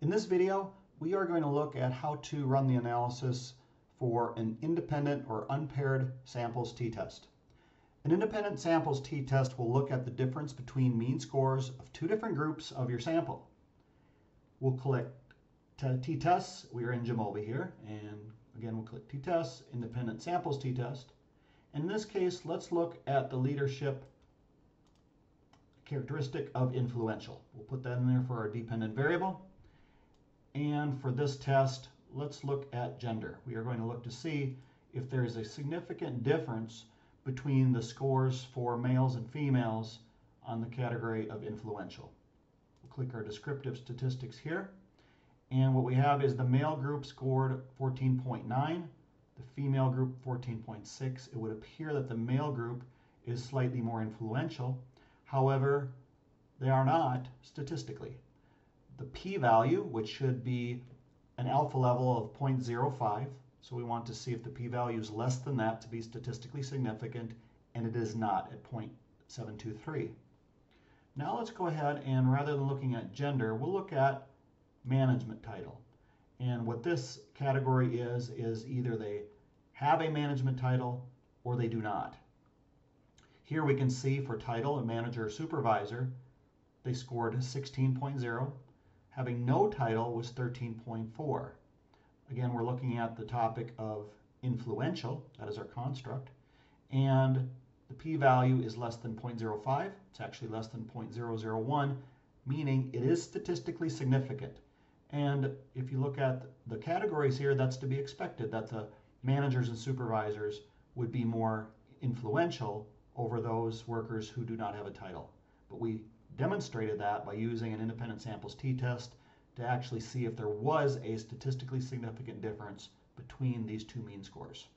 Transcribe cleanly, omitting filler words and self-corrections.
In this video, we are going to look at how to run the analysis for an independent or unpaired samples t-test. An independent samples t-test will look at the difference between mean scores of two different groups of your sample. We'll click t-tests. We are in Jamovi here, and again we'll click t-tests, independent samples t-test. In this case, let's look at the leadership characteristic of influential. We'll put that in there for our dependent variable. And for this test, let's look at gender. We are going to look to see if there is a significant difference between the scores for males and females on the category of influential. We'll click our descriptive statistics here. And what we have is the male group scored 14.9, the female group 14.6. It would appear that the male group is slightly more influential. However, they are not statistically. The p-value, which should be an alpha level of 0.05, so we want to see if the p-value is less than that to be statistically significant, and it is not at 0.723. Now let's go ahead and rather than looking at gender, we'll look at management title. And what this category is either they have a management title or they do not. Here we can see for title, a manager or supervisor, they scored 16.0. Having no title was 13.4. Again, we're looking at the topic of influential, that is our construct, and the p-value is less than 0.05. It's actually less than 0.001, meaning it is statistically significant. And if you look at the categories here, that's to be expected, that the managers and supervisors would be more influential over those workers who do not have a title. But we demonstrated that by using an independent samples t-test to actually see if there was a statistically significant difference between these two mean scores.